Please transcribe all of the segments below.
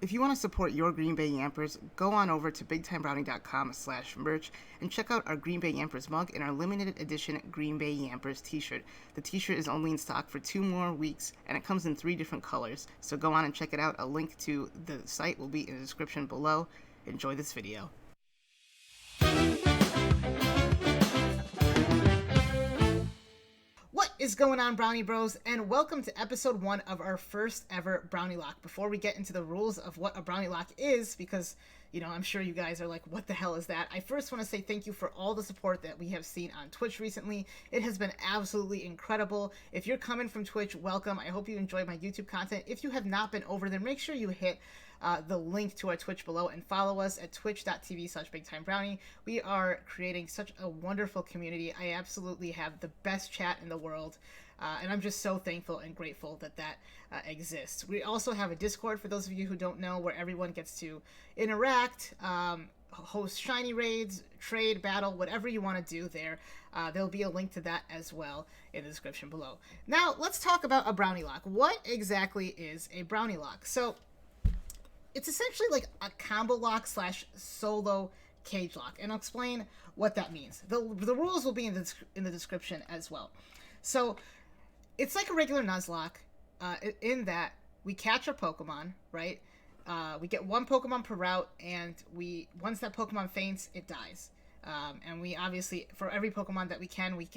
If you want to support your Green Bay Yampers, go on over to bigtimebrownie.com/merch and check out our Green Bay Yampers mug and our limited edition Green Bay Yampers t-shirt. The t-shirt is only in stock for 2 more weeks and it comes in 3 different colors. So go on and check it out. A link to the site will be in the description below. Enjoy this video. What is going on, Brownie Bros, and welcome to episode 1 of our first ever Brownielocke. Before we get into the rules of what a Brownielocke is, because, you know, I'm sure you guys are like, what the hell is that? I first want to say thank you for all the support that we have seen on Twitch recently. It has been absolutely incredible. If you're coming from Twitch, welcome. I hope you enjoy my YouTube content. If you have not been over there, make sure you hit the link to our Twitch below and follow us at twitch.tv/bigtimebrownie. We are creating such a wonderful community. I absolutely have the best chat in the world, and I'm just so thankful and grateful that that exists. We also have a Discord, for those of you who don't know, where everyone gets to interact, host shiny raids, trade, battle, whatever you want to do there. There'll be a link to that as well in the description below. Now, let's talk about a Brownielocke. What exactly is a Brownielocke? So, it's essentially like a combo lock / solo cage lock, and I'll explain what that means. The rules will be in the description as well. So it's like a regular Nuzlocke in that we catch our Pokemon, right? We get 1 Pokemon per route, and once that Pokemon faints, it dies. And we obviously, for every Pokemon that we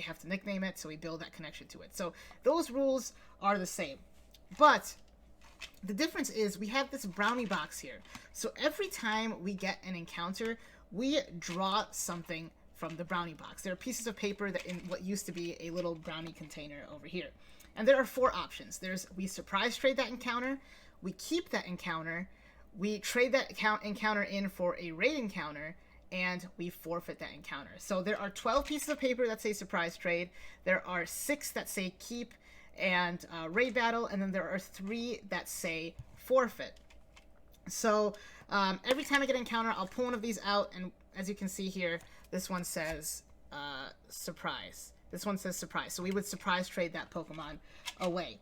have to nickname it, so we build that connection to it. So those rules are the same, but the difference is we have this Brownie Box here. So every time we get an encounter, we draw something from the Brownie Box. There are pieces of paper that in what used to be a little brownie container over here. And there are 4 options. We surprise trade that encounter, we keep that encounter, we trade that encounter in for a raid encounter, and we forfeit that encounter. So there are 12 pieces of paper that say surprise trade. There are 6 that say keep and raid battle, and then there are 3 that say forfeit. So every time I get an encounter, I'll pull one of these out, and as you can see here, this one says surprise. This one says surprise. So we would surprise trade that Pokemon away.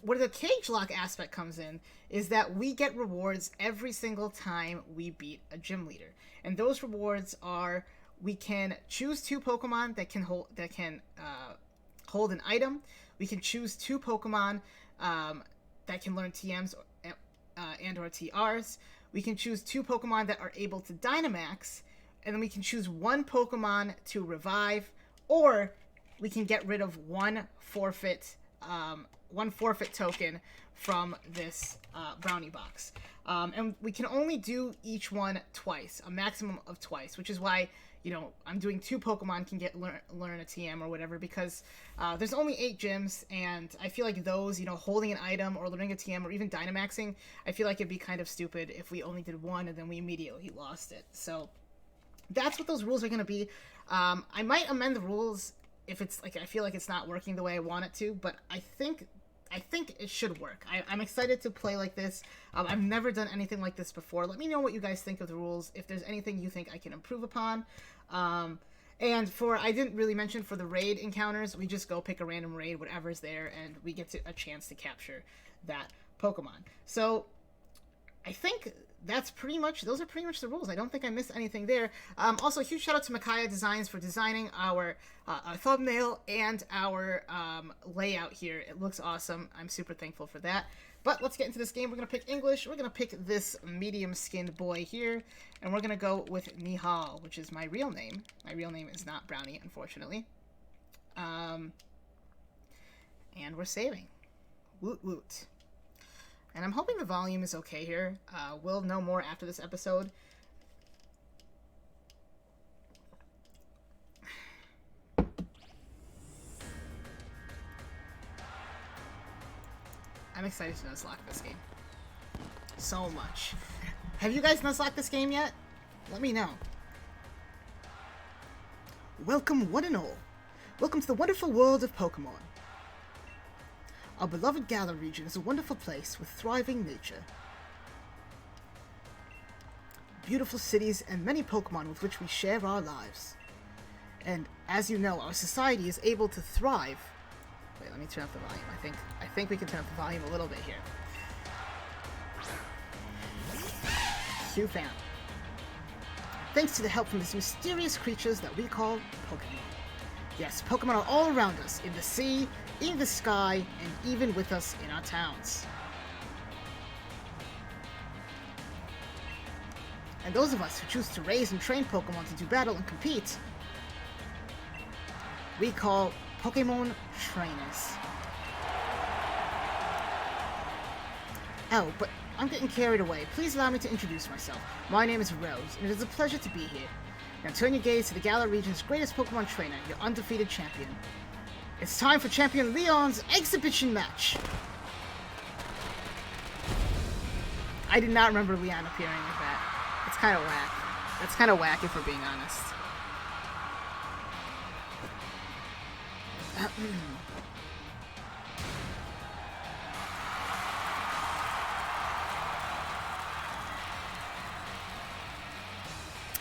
Where the cage lock aspect comes in is that we get rewards every single time we beat a gym leader, and those rewards are: we can choose 2 Pokemon that can hold an item. We can choose 2 Pokemon that can learn TMs and or TRs. We can choose 2 Pokemon that are able to Dynamax, and then we can choose 1 Pokemon to revive, or we can get rid of one forfeit token from this Brownie Box. And we can only do each one twice, a maximum of twice, which is why, you know, I'm doing 2 Pokemon can learn a TM or whatever, because there's only 8 gyms, and I feel like those, you know, holding an item or learning a TM or even Dynamaxing, I feel like it'd be kind of stupid if we only did 1 and then we immediately lost it. So that's what those rules are going to be. I might amend the rules if it's like I feel like it's not working the way I want it to, but I think it should work. I'm excited to play like this. I've never done anything like this before. Let me know what you guys think of the rules, if there's anything you think I can improve upon. And I didn't really mention, for the raid encounters, we just go pick a random raid, whatever's there, and we get a chance to capture that Pokemon. So I think those are pretty much the rules. I don't think I missed anything there. Also, huge shout out to Micaiah Designs for designing our thumbnail and our layout here. It looks awesome. I'm super thankful for that. But let's get into this game. We're going to pick English. We're going to pick this medium-skinned boy here, and we're going to go with Nihal, which is my real name. My real name is not Brownie, unfortunately. And we're saving. Woot woot. And I'm hoping the volume is okay here. We'll know more after this episode. I'm excited to Nuzlocke this game. So much. Have you guys Nuzlocked this game yet? Let me know. Welcome, one and all. Welcome to the wonderful world of Pokémon. Our beloved Galar region is a wonderful place with thriving nature, beautiful cities, and many Pokémon with which we share our lives. And as you know, our society is able to thrive. Wait, let me turn up the volume. I think we can turn up the volume a little bit here. Q fam. Thanks to the help from these mysterious creatures that we call Pokemon. Yes, Pokemon are all around us, in the sea, in the sky, and even with us in our towns. And those of us who choose to raise and train Pokemon to do battle and compete, we call Pokemon trainers. Oh, but I'm getting carried away. Please allow me to introduce myself. My name is Rose, and it is a pleasure to be here. Now turn your gaze to the Galar region's greatest Pokemon trainer, your undefeated champion. It's time for Champion Leon's exhibition match. I did not remember Leon appearing like that. It's kind of whack. That's kind of whack if we're being honest.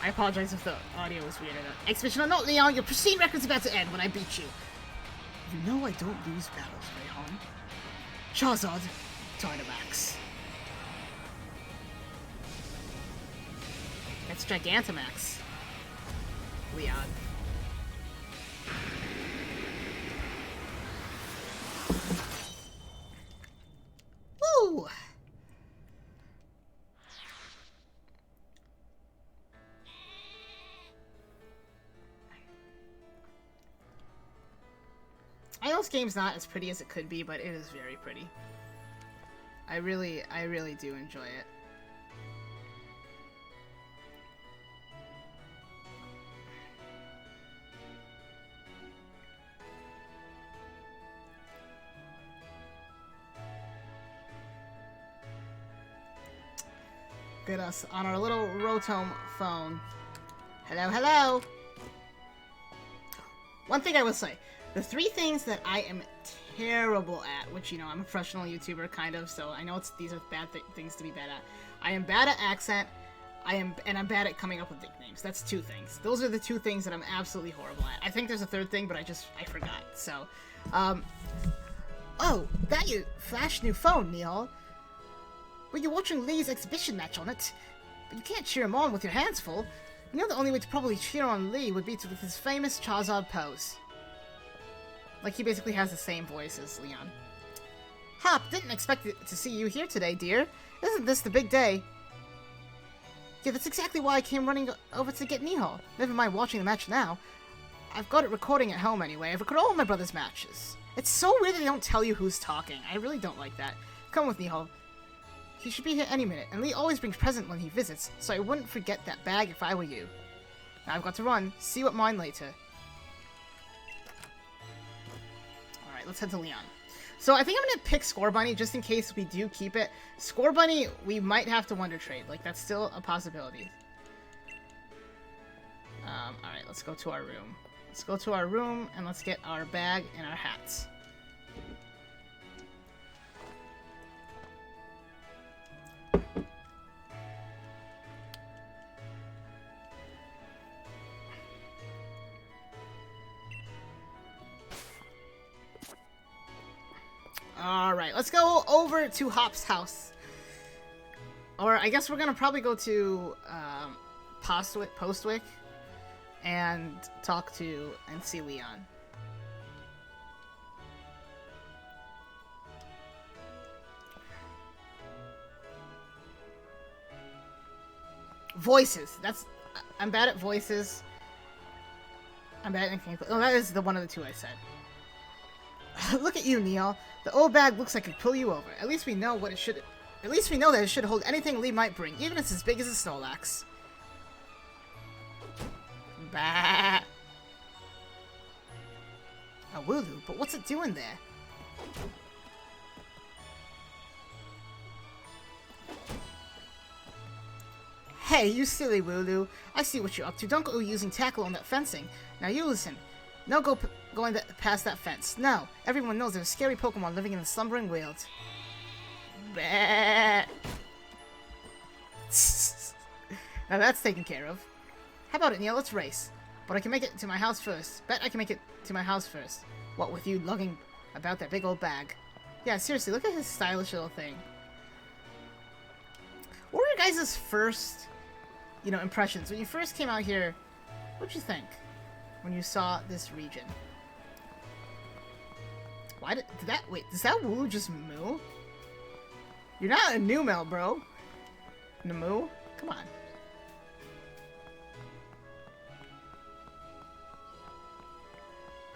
I apologize if the audio was weird. Exhibition or not, Leon, your prestige record's about to end when I beat you. You know I don't lose battles, Rayhan. Charizard, Dynamax. That's Gigantamax. Leon. Woo! I know this game's not as pretty as it could be, but it is very pretty. I really do enjoy it. Get us on our little Rotom phone. Hello, hello! One thing I will say. The 3 things that I am terrible at, which, you know, I'm a professional YouTuber, kind of, so I know these are bad things to be bad at. I am bad at accent, and I'm bad at coming up with nicknames. That's 2 things. Those are the 2 things that I'm absolutely horrible at. I think there's a 3rd thing, but I forgot, so. Oh, that you flashed new phone, Neil. Well, you're watching Lee's exhibition match on it, but you can't cheer him on with your hands full. You know the only way to probably cheer on Lee would be with his famous Charizard pose. Like, he basically has the same voice as Leon. Hop, didn't expect to see you here today, dear. Isn't this the big day? Yeah, that's exactly why I came running over to get Nihal. Never mind watching the match now. I've got it recording at home anyway. I've recorded all my brother's matches. It's so weird that they don't tell you who's talking. I really don't like that. Come with Nihal. He should be here any minute, and Lee always brings present when he visits, so I wouldn't forget that bag if I were you. Now I've got to run. See you at mine later. Alright, let's head to Leon. So I think I'm going to pick Scorbunny just in case we do keep it. Scorbunny, we might have to Wonder Trade. Like, that's still a possibility. Alright, let's go to our room. Let's go to our room, and let's get our bag and our hats. Alright, let's go over to Hop's house. Or I guess we're gonna probably go to Postwick and talk to and see Leon. Voices. I'm bad at voices. I'm bad at anything. Oh, that is the one of the 2 I said. Look at you, Neil. The old bag looks like it could pull you over. At least we know what it should. At least we know that it should hold anything Lee might bring, even if it's as big as a Snorlax. Bah. A Wooloo, but what's it doing there? Hey, you silly Wooloo. I see what you're up to. Don't go using tackle on that fencing. Now you listen. No going past that fence. No. Everyone knows there's a scary Pokemon living in the slumbering world. Bah. Now that's taken care of. How about it, Neil? Let's race. But I can make it to my house first. Bet I can make it to my house first. What with you lugging about that big old bag? Yeah, seriously, look at his stylish little thing. What were your guys' first you know, impressions. When you first came out here, what'd you think when you saw this region? Why did that... Wait, does that woo just moo? You're not a Numel, bro. Namu? Come on.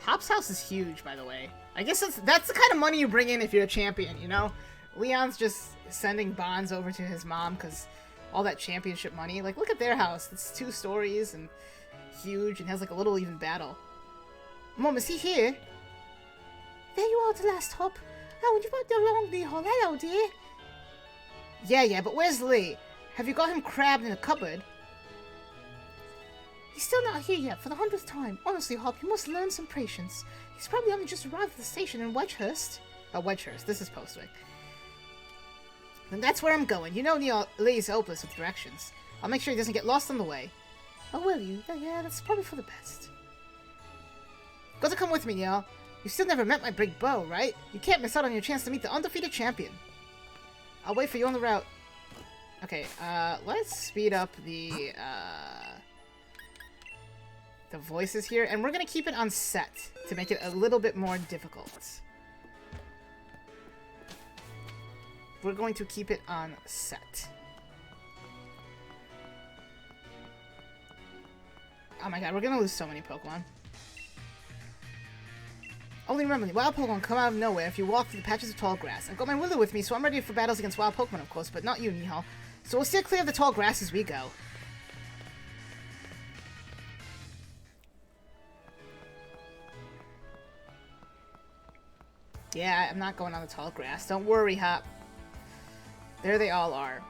Hop's house is huge, by the way. I guess that's the kind of money you bring in if you're a champion, you know? Leon's just sending bonds over to his mom because all that championship money. Like, look at their house. It's 2 stories and huge and has like a little even battle. Mom, is he here? There you are at last, Hop. Oh, would you put the long Lee hole? Hello, dear. Yeah, but where's Lee? Have you got him crabbed in a cupboard? He's still not here yet for the 100th time. Honestly, Hop, you must learn some patience. He's probably only just arrived at the station in Wedgehurst. Oh, Wedgehurst. This is Postwick. Then that's where I'm going. You know Lee's hopeless with directions. I'll make sure he doesn't get lost on the way. Oh, will you? Yeah, that's probably for the best. Got to come with me, Neil. You still never met my big beau, right? You can't miss out on your chance to meet the undefeated champion. I'll wait for you on the route. Okay, let's speed up the voices here, and we're gonna keep it on set to make it a little bit more difficult. We're going to keep it on set. Oh my god, we're gonna lose so many Pokemon. Only remember, the wild Pokemon come out of nowhere if you walk through the patches of tall grass. I've got my Willow with me, so I'm ready for battles against wild Pokemon, of course, but not you, Nihal. So we'll steer clear of the tall grass as we go. Yeah, I'm not going on the tall grass. Don't worry, Hop. There they all are.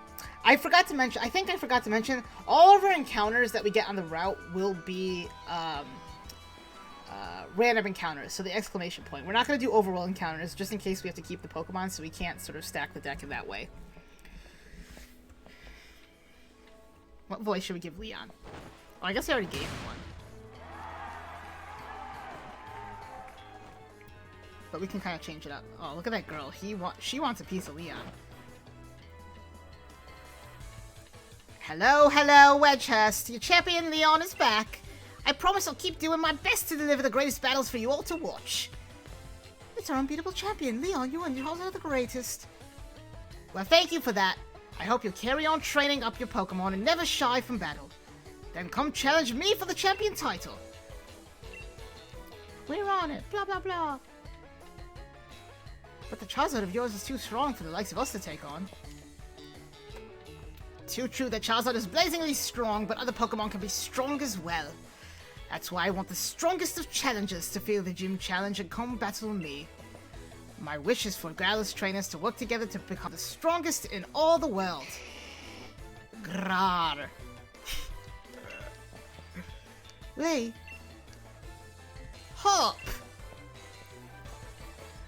I think I forgot to mention, all of our encounters that we get on the route will be, random encounters, so the exclamation point. We're not going to do overall encounters, just in case we have to keep the Pokemon, so we can't sort of stack the deck in that way. What voice should we give Leon? Oh, I guess I already gave him one. But we can kind of change it up. Oh, look at that girl. She wants a piece of Leon. Hello, Wedgehurst. Your champion Leon is back. I promise I'll keep doing my best to deliver the greatest battles for you all to watch. It's our unbeatable champion, Leon. You and your are the greatest. Well, thank you for that. I hope you'll carry on training up your Pokemon and never shy from battle. Then come challenge me for the champion title. We're on it. Blah, blah, blah. But the Charizard of yours is too strong for the likes of us to take on. Too true that Charizard is blazingly strong, but other Pokemon can be strong as well. That's why I want the strongest of challengers to feel the gym challenge and come battle me. My wish is for Growlithe trainers to work together to become the strongest in all the world. Grar. Lee. Hop.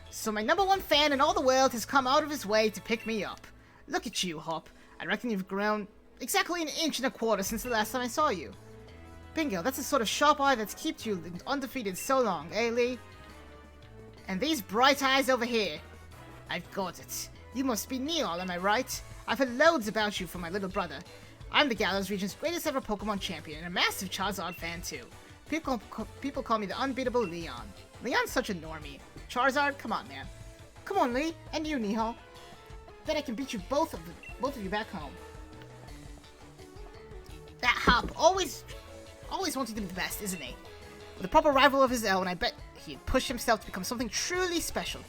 So my #1 fan in all the world has come out of his way to pick me up. Look at you, Hop. I reckon you've grown exactly 1.25 inches since the last time I saw you. Bingo, that's the sort of sharp eye that's kept you undefeated so long, eh, Lee? And these bright eyes over here. I've got it. You must be Neil, am I right? I've heard loads about you from my little brother. I'm the Galos region's greatest ever Pokemon champion, and a massive Charizard fan too. People call me the unbeatable Leon. Leon's such a normie. Charizard, come on, man. Come on, Lee, and you, Nihal. Then I can beat you both of you back home. That Hop always wanted to be the best, isn't he? With a proper rival of his own, I bet he'd push himself to become something truly special.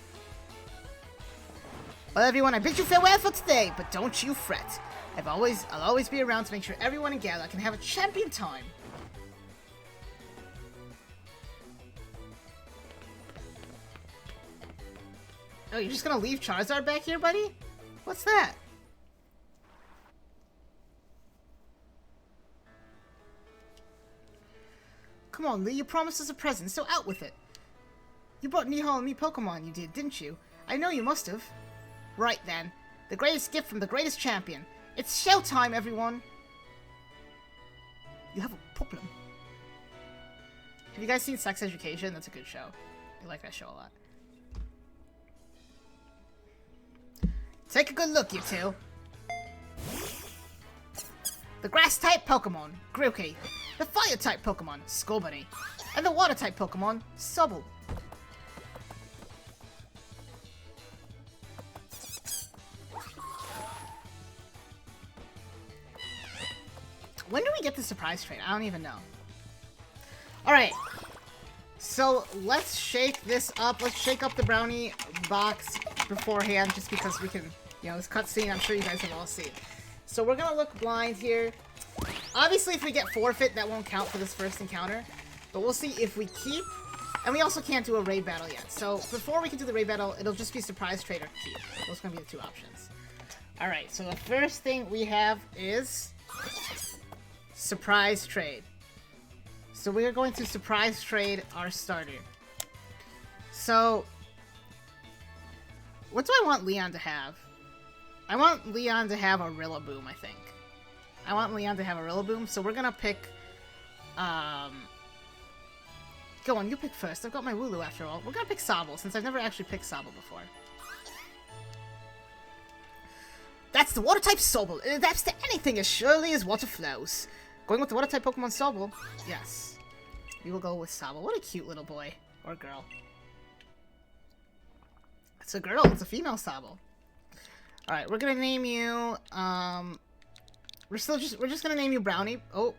Well, everyone, I bid you farewell for today, but don't you fret. I'll always be around to make sure everyone in Gala can have a champion time. Oh, you're just gonna leave Charizard back here, buddy? What's that? Come on, Lee, you promised us a present, so out with it. You brought Nihal and me Pokemon, you did, didn't you? I know you must have. Right then. The greatest gift from the greatest champion. It's showtime, everyone! You have a problem. Have you guys seen Sex Education? That's a good show. I like that show a lot. Take a good look, you two. The Grass-type Pokemon, Grookey. The Fire-type Pokemon, Scorbunny. And the Water-type Pokemon, Sobble. When do we get the surprise trait? I don't even know. Alright. So, let's shake this up. Let's shake up the Brownie Box beforehand, just because we can, you know, this cutscene, I'm sure you guys have all seen. So, we're gonna look blind here. Obviously, if we get forfeit, that won't count for this first encounter. But we'll see if we keep. And we also can't do a raid battle yet. So, before we can do the raid battle, it'll just be surprise trade or keep. Those are gonna be the two options. Alright, so the first thing we have is surprise trade. So we are going to surprise trade our starter. So, what do I want Leon to have? I want Leon to have a Rillaboom, I think. I want Leon to have a Rillaboom, so we're gonna pick, Go on, you pick first. I've got my Wooloo after all. We're gonna pick Sobble, since I've never actually picked Sobble before. That's the Water-type Sobble. It adapts to anything as surely as water flows. Going with the Water-type Pokemon Sobble? Yes. We will go with Sobble. What a cute little boy. Or girl. It's a girl. It's a female Sobble. Alright, we're gonna name you, we're just gonna name you Brownie. Oh.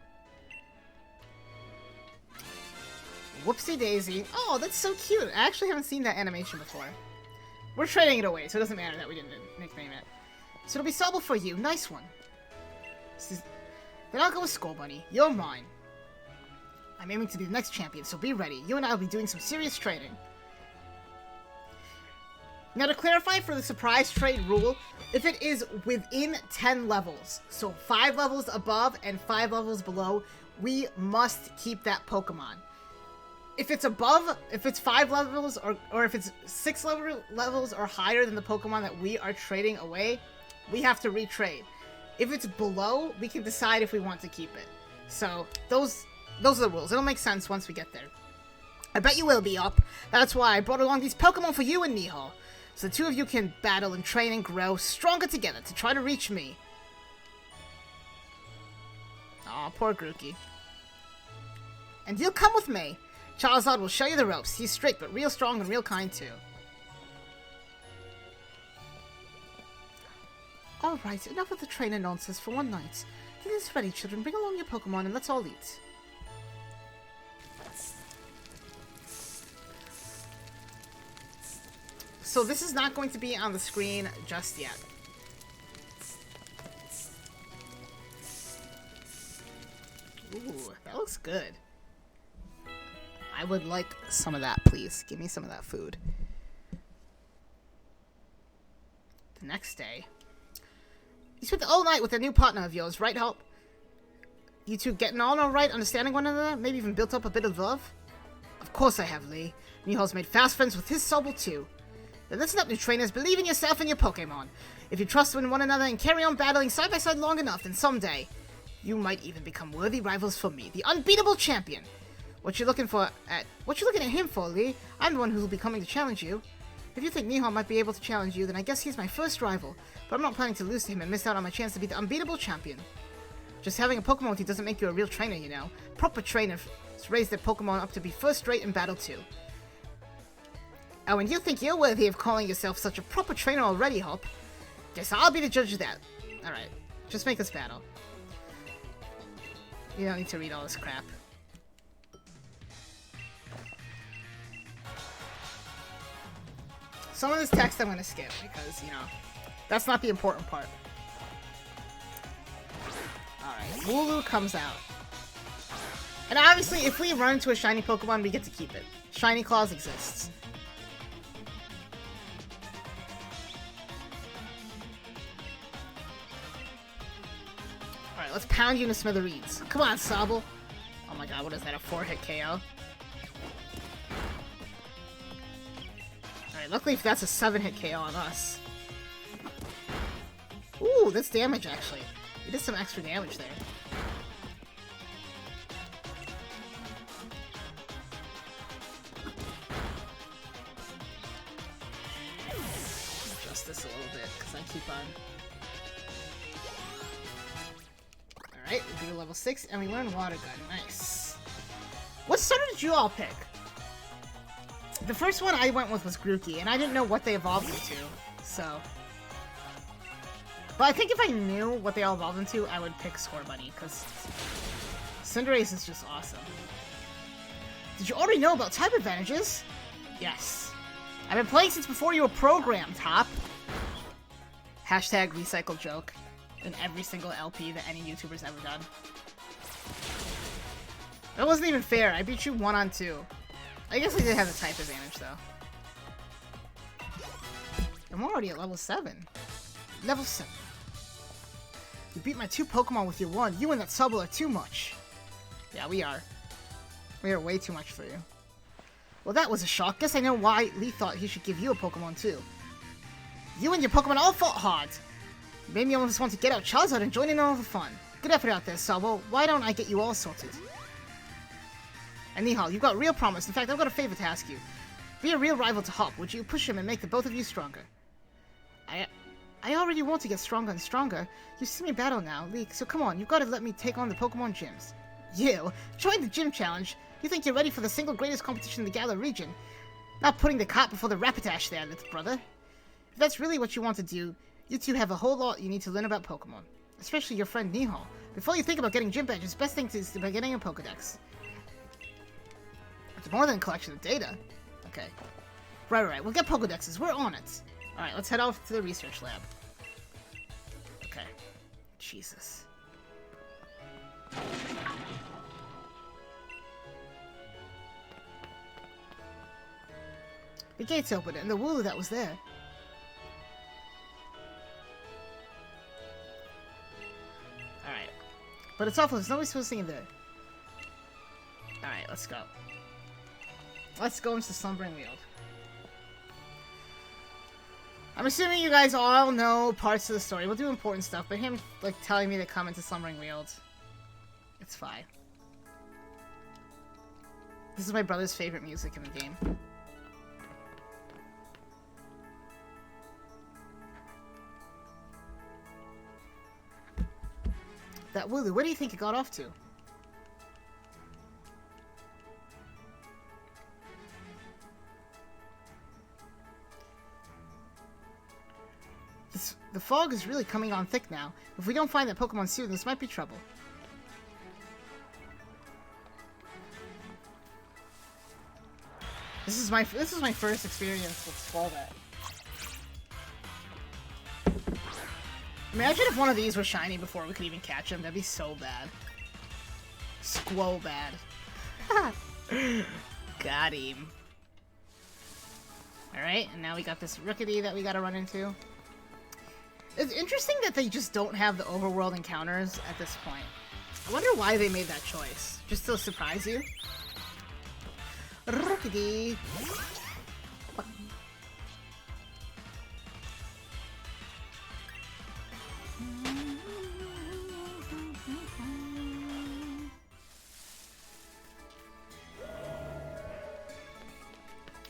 Whoopsie daisy. Oh, that's so cute. I actually haven't seen that animation before. We're trading it away, so it doesn't matter that we didn't nickname it. So it'll be Sobble for you. Nice one. Then I'll go with Scorbunny. You're mine. I'm aiming to be the next champion, so be ready. You and I will be doing some serious training. Now to clarify for the surprise trade rule, if it is within 10 levels, so 5 levels above and 5 levels below, we must keep that Pokemon. If it's above, if it's 5 levels, or if it's 6 levels or higher than the Pokemon that we are trading away, we have to retrade. If it's below, we can decide if we want to keep it. So, those are the rules. It'll make sense once we get there. I bet you will be up. That's why I brought along these Pokemon for you and Nihal. So the two of you can battle and train and grow stronger together to try to reach me. Aw, poor Grookey. And you'll come with me. Charizard will show you the ropes. He's strict, but real strong and real kind, too. Alright, enough of the trainer nonsense for one night. Dinner is ready, children. Bring along your Pokemon and let's all eat. So this is not going to be on the screen just yet. Ooh, that looks good. I would like some of that, please. Give me some of that food. The next day. You spent the whole night with a new partner of yours, right, Hope? You two getting on alright, understanding one another? Maybe even built up a bit of love? Of course I have, Lee. Nihal's made fast friends with his Sobble, too. Then listen up, new trainers. Believe in yourself and your Pokemon. If you trust in one another and carry on battling side by side long enough, then someday, you might even become worthy rivals for me, the unbeatable champion. What you looking at him for, Lee? I'm the one who will be coming to challenge you. If you think Nihal might be able to challenge you, then I guess he's my first rival. But I'm not planning to lose to him and miss out on my chance to be the unbeatable champion. Just having a Pokemon with you doesn't make you a real trainer, you know. Proper trainers raise their Pokemon up to be first rate in battle too. Oh, and you think you're worthy of calling yourself such a proper trainer already, Hop? Guess I'll be the judge of that. Alright, just make us battle. You don't need to read all this crap. Some of this text I'm gonna skip because, you know, that's not the important part. Alright, Wooloo comes out. And obviously, if we run into a shiny Pokemon, we get to keep it. Shiny Claws exists. Alright, let's pound you into smithereens. Come on, Sobble. Oh my god, what is that, a 4-hit KO? Alright, luckily that's a 7-hit KO on us. Ooh, that's damage, actually. We did some extra damage there. Adjust this a little bit, because I keep on... Alright, we do level 6, and we learn Water Gun. Nice. What starter did you all pick? The first one I went with was Grookey, and I didn't know what they evolved into, so... But I think if I knew what they all evolved into, I would pick Scorbunny, because Cinderace is just awesome. Did you already know about type advantages? Yes. I've been playing since before you were programmed, Hop. Hashtag recycle joke in every single LP that any YouTuber's ever done. That wasn't even fair. I beat you 1 on 2. I guess I did have a type advantage, though. I'm already at level 7. Level 7. You beat my 2 Pokemon with your 1. You and that Sobble are too much. Yeah, we are. We are way too much for you. Well, that was a shock. Guess I know why Lee thought he should give you a Pokemon, too. You and your Pokemon all fought hard. You made me almost want to get out Charizard and join in all the fun. Good effort out there, Sobble. Why don't I get you all sorted? And Nihal, you've got real promise. In fact, I've got a favor to ask you. Be a real rival to Hop. Would you push him and make the both of you stronger? I already want to get stronger and stronger. You've seen me battle now, Leek, so come on, you've got to let me take on the Pokemon gyms. You? Join the gym challenge? You think you're ready for the single greatest competition in the Galar region? Not putting the cart before the Rapidash there, little brother. If that's really what you want to do, you two have a whole lot you need to learn about Pokemon. Especially your friend Nihal. Before you think about getting gym badges, best thing is about getting a Pokedex. It's more than a collection of data. Okay. Right. We'll get Pokedexes. We're on it. Alright, let's head off to the research lab. Okay. Jesus. The gates opened, and the Wooloo that was there. Alright. But it's awful. There's nobody supposed to be in there. Alright, let's go. Let's go into Slumbering Weald. I'm assuming you guys all know parts of the story. We'll do important stuff, but him, like, telling me to come into Slumbering Weald, it's fine. This is my brother's favorite music in the game. That Wooloo, where do you think it got off to? The fog is really coming on thick now. If we don't find that Pokemon soon, this might be trouble. This is my first experience with Squallbat. Imagine if one of these was shiny before we could even catch him. That'd be so bad. Squallbat. Got him. Alright, and now we got this Rookidee that we gotta run into. It's interesting that they just don't have the overworld encounters at this point. I wonder why they made that choice. Just to surprise you? Rookidee!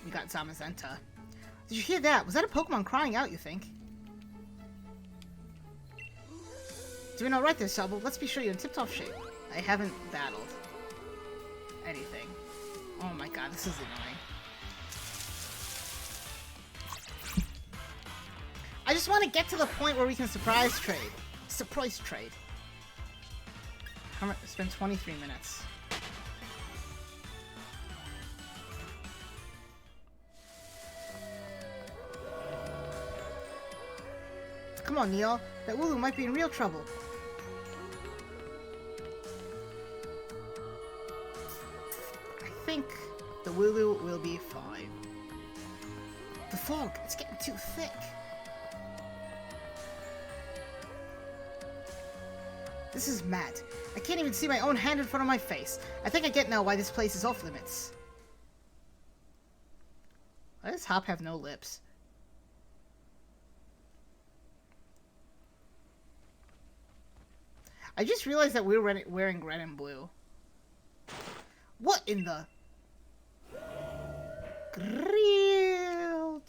We got Zamazenta. Did you hear that? Was that a Pokemon crying out, you think? Doing alright there, Sobble. Let's be sure you're in tip-top shape. I haven't battled anything. Oh my god, this is annoying. I just want to get to the point where we can surprise trade. Surprise trade. It's been 23 minutes. Come on, Neil. That Wooloo might be in real trouble. I think the Wooloo will be fine. The fog, it's getting too thick. This is mad. I can't even see my own hand in front of my face. I think I get now why this place is off limits. Why does Hop have no lips? I just realized that we were wearing red and blue. What in the... Grilled.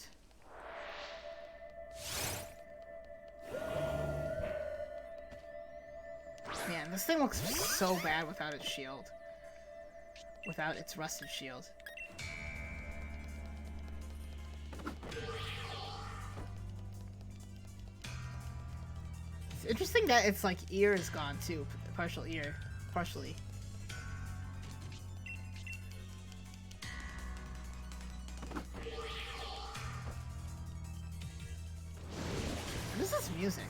Man, this thing looks so bad without its shield. Without its rusted shield. It's interesting that its, like, ear is gone, too. Partial ear. Partially. What is this music?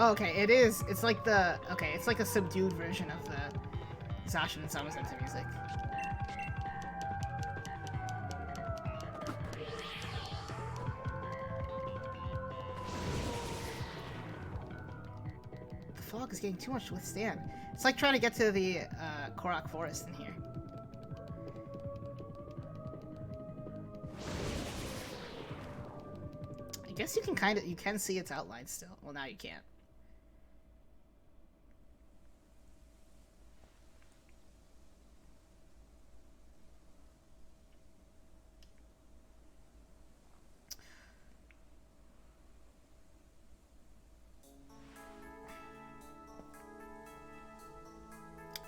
Oh, okay, it is. It's like the... Okay, it's like a subdued version of the Zacian and Zamazenta music. The fog is getting too much to withstand. It's like trying to get to the Korok Forest in here. I guess you can see its outline still. Well, now you can't.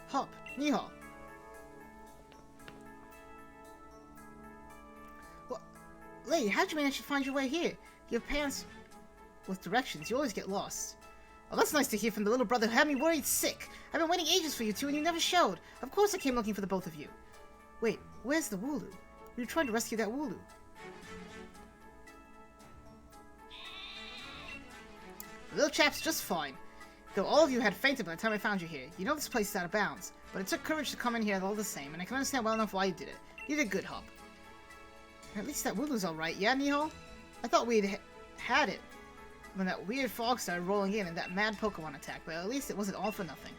Hop, Nihal. Well, lady, how'd you manage to find your way here? Your pants with directions, you always get lost. Oh, that's nice to hear from the little brother who had me worried sick. I've been waiting ages for you two and you never showed. Of course I came looking for the both of you. Wait, where's the Wooloo? We were trying to rescue that Wooloo. The little chap's just fine. Though all of you had fainted by the time I found you here. You know this place is out of bounds, but it took courage to come in here all the same, and I can understand well enough why you did it. You did good, Hop. At least that Wooloo's alright, yeah, Nihal? I thought we'd had it when that weird fog started rolling in and that mad Pokemon attack, but at least it wasn't all for nothing.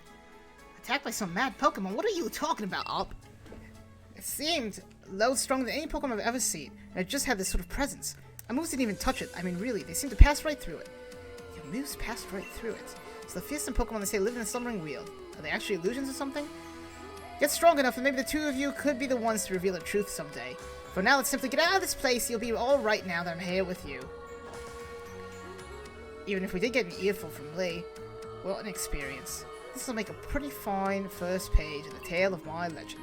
Attacked by some mad Pokemon? What are you talking about, Hop? It seemed low stronger than any Pokemon I've ever seen, and it just had this sort of presence. Our moves didn't even touch it. I mean, really, they seemed to pass right through it. Your moves passed right through it. So the fearsome Pokemon they say live in a slumbering wheel. Are they actually illusions or something? Get strong enough and maybe the two of you could be the ones to reveal the truth someday. For now, let's simply get out of this place. You'll be all right now that I'm here with you. Even if we did get an earful from Lee, what an experience. This will make a pretty fine first page in the tale of my legend.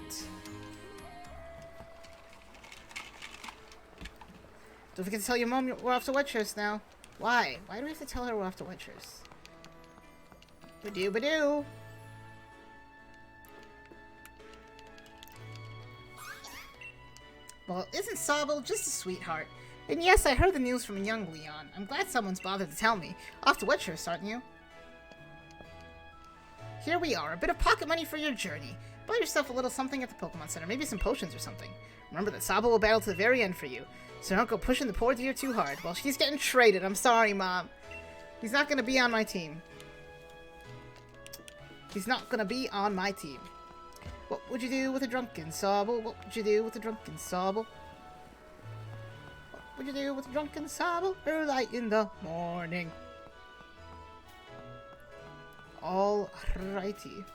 Don't forget to tell your mom we're off to Wetchurst now. Why? Why do we have to tell her we're off to Wetchurst? Ba-doo-ba-doo! Well, isn't Sobble just a sweetheart? And yes, I heard the news from young Leon. I'm glad someone's bothered to tell me. Off to Wetchurst, aren't you? Here we are, a bit of pocket money for your journey. Buy yourself a little something at the Pokemon Center, maybe some potions or something. Remember that Sobble will battle to the very end for you, so don't go pushing the poor dear too hard. Well, she's getting traded. I'm sorry, Mom. He's not gonna be on my team. He's not gonna be on my team. What would you do with a drunken Sobble? What would you do with a drunken Sobble? What would you do with a drunken Sobble? Early in the morning. Alrighty.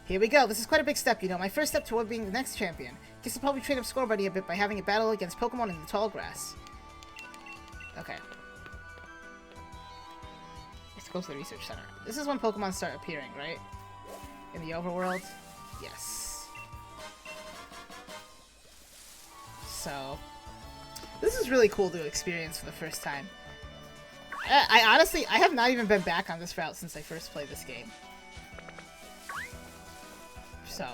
Here we go. This is quite a big step, you know. My first step toward being the next champion. Guess I'll probably train up Score Buddy a bit by having a battle against Pokemon in the tall grass. Okay. Let's go to the research center. This is when Pokemon start appearing, right? In the overworld? Yes. So, this is really cool to experience for the first time. I honestly, I have not even been back on this route since I first played this game. So.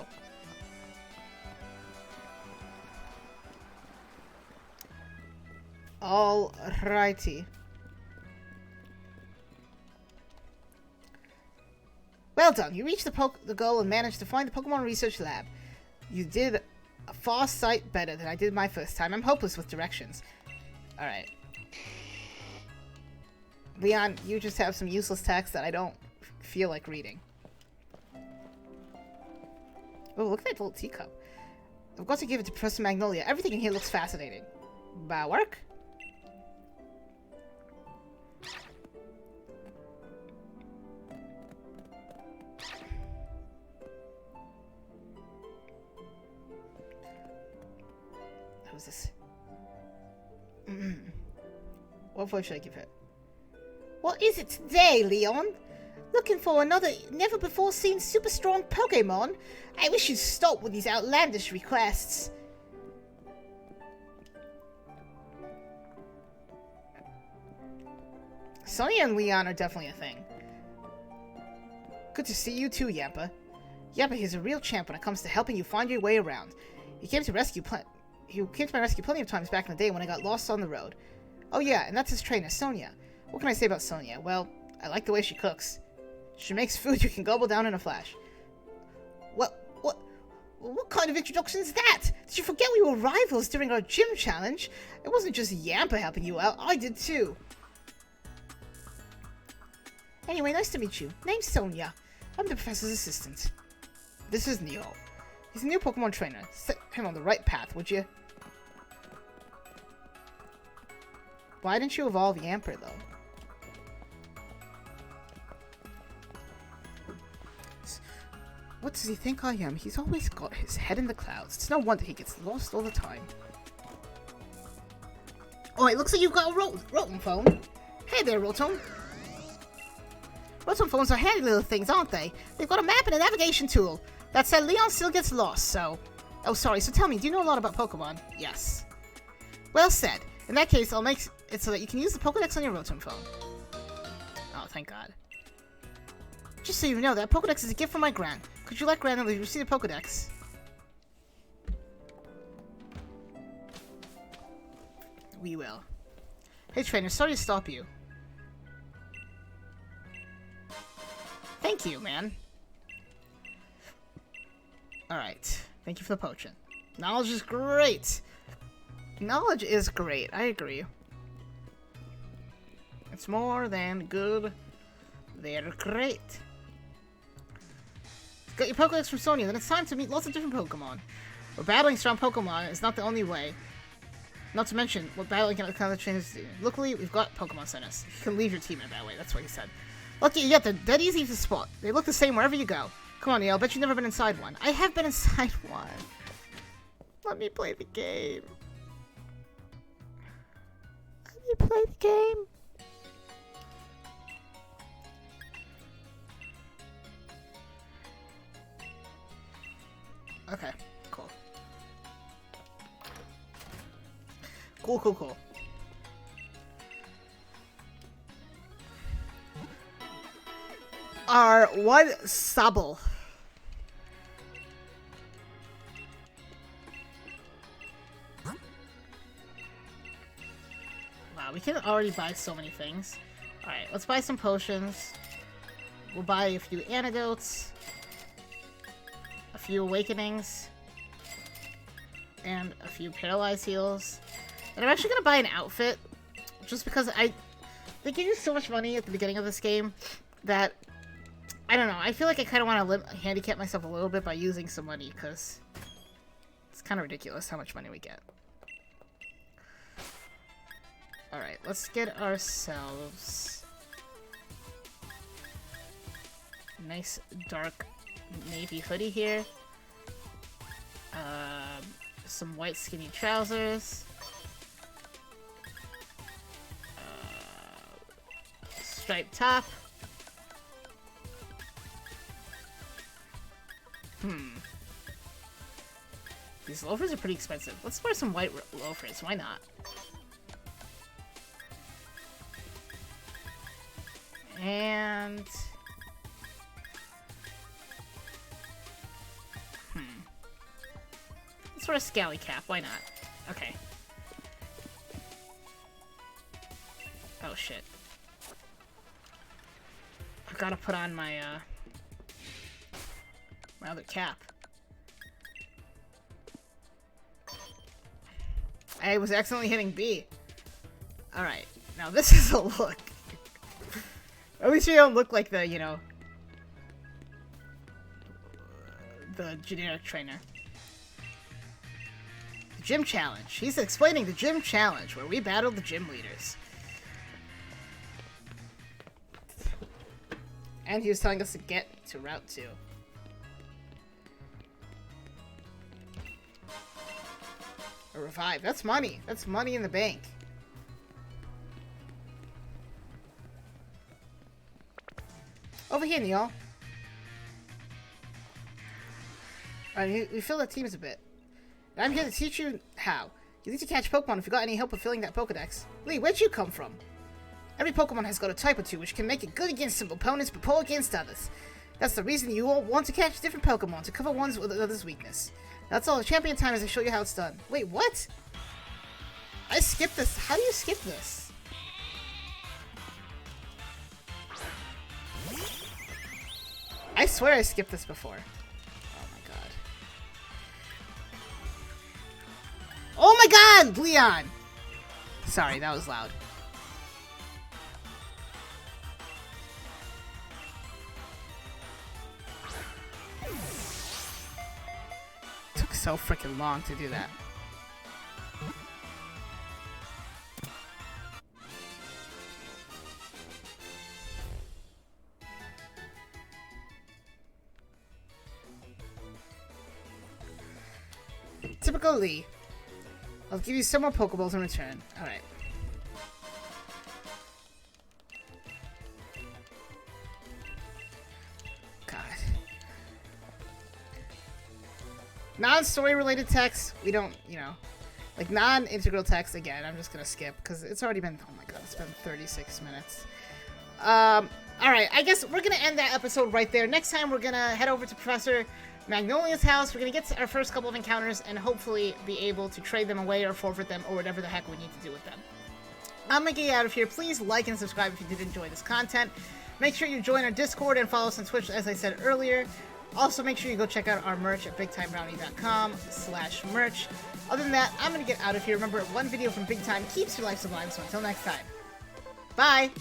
Alrighty. Well done. You reached the goal and managed to find the Pokemon Research Lab. You did a far sight better than I did my first time. I'm hopeless with directions. Alright. Leon, you just have some useless text that I don't feel like reading. Oh, look at that little teacup. I've got to give it to Professor Magnolia. Everything in here looks fascinating. Work? What voice should I give it? What is it today, Leon? Looking for another never-before-seen super-strong Pokémon? I wish you'd stop with these outlandish requests. Sonia and Leon are definitely a thing. Good to see you too, Yampa. Yampa is a real champ when it comes to helping you find your way around. He came to my rescue plenty of times back in the day when I got lost on the road. Oh yeah, and that's his trainer, Sonia. What can I say about Sonia? Well, I like the way she cooks. She makes food you can gobble down in a flash. What kind of introduction is that? Did you forget we were rivals during our gym challenge? It wasn't just Yampa helping you out, I did too. Anyway, nice to meet you. Name's Sonia. I'm the professor's assistant. This is Neo. He's a new Pokemon trainer. Set him on the right path, would you? Why didn't you evolve Yamper, though? What does he think I am? He's always got his head in the clouds. It's no wonder he gets lost all the time. Oh, it looks like you've got a Rotom phone. Hey there, Rotom. Rotom phones are handy little things, aren't they? They've got a map and a navigation tool. That said, Leon still gets lost, so... Oh, sorry, so tell me, do you know a lot about Pokemon? Yes. Well said. In that case, I'll make it so that you can use the Pokedex on your Rotom phone. Oh, thank God. Just so you know, that Pokedex is a gift from my Gran. Could you let Gran know that you received a Pokedex? We will. Hey, trainer, sorry to stop you. Thank you, man. Alright. Thank you for the potion. Knowledge is great! Knowledge is great, I agree. It's more than good. They're great. Got your Pokedex from Sonia, then it's time to meet lots of different Pokemon. But battling strong Pokemon is not the only way. Not to mention what battling can other trainers do. Luckily, we've got Pokemon Centers. You can leave your team in that way, that's what he said. Lucky, yeah, they're dead easy to spot. They look the same wherever you go. Come on, Neil, I bet you've never been inside one. I have been inside one. Let me play the game. Let me play the game. Okay, cool. Cool. Our one Sobble. Wow, we can already buy so many things. Alright, let's buy some potions. We'll buy a few antidotes. A few awakenings. And a few paralyzed heals. And I'm actually gonna buy an outfit. Just because they give you so much money at the beginning of this game that I don't know, I feel like I kind of want to handicap myself a little bit by using some money, because it's kind of ridiculous how much money we get. Alright, let's get ourselves a nice dark navy hoodie here. Some white skinny trousers. Striped top. These loafers are pretty expensive. Let's wear some white loafers. Why not? And... let's wear a scally cap. Why not? Okay. Oh, shit. I've got to put on my, my other cap. I was accidentally hitting B. Alright, now this is a look. At least we don't look like the, you know, the generic trainer. The gym challenge. He's explaining the gym challenge, where we battle the gym leaders. And he was telling us to get to Route 2. A revive. That's money. That's money in the bank. Over here, Neil. Alright, we fill the teams a bit. And I'm here to teach you how. You need to catch Pokemon if you got any help with filling that Pokedex. Lee, where'd you come from? Every Pokemon has got a type or two, which can make it good against some opponents, but poor against others. That's the reason you all want to catch different Pokemon, to cover one's with others' weakness. That's all. Champion time is to show you how it's done. Wait, what? I skipped this. How do you skip this? I swear I skipped this before. Oh my god. Oh my god, Leon! Sorry, that was loud. Took so freaking long to do that. Typical Lee. I'll give you some more Pokeballs in return. Alright. God. Non-story related text, we don't, you know. Like non-integral text, again, I'm just gonna skip because it's already been, oh my god, it's been 36 minutes. Alright, I guess we're gonna end that episode right there. Next time we're gonna head over to Professor Magnolia's house. We're gonna get to our first couple of encounters and hopefully be able to trade them away or forfeit them or whatever the heck we need to do with them. I'm gonna get you out of here. Please like and subscribe if you did enjoy this content. Make sure you join our Discord and follow us on Twitch, as I said earlier. Also, make sure you go check out our merch at BigTimeBrownie.com/merch. Other than that, I'm gonna get out of here. Remember, one video from Big Time keeps your life sublime, so until next time. Bye!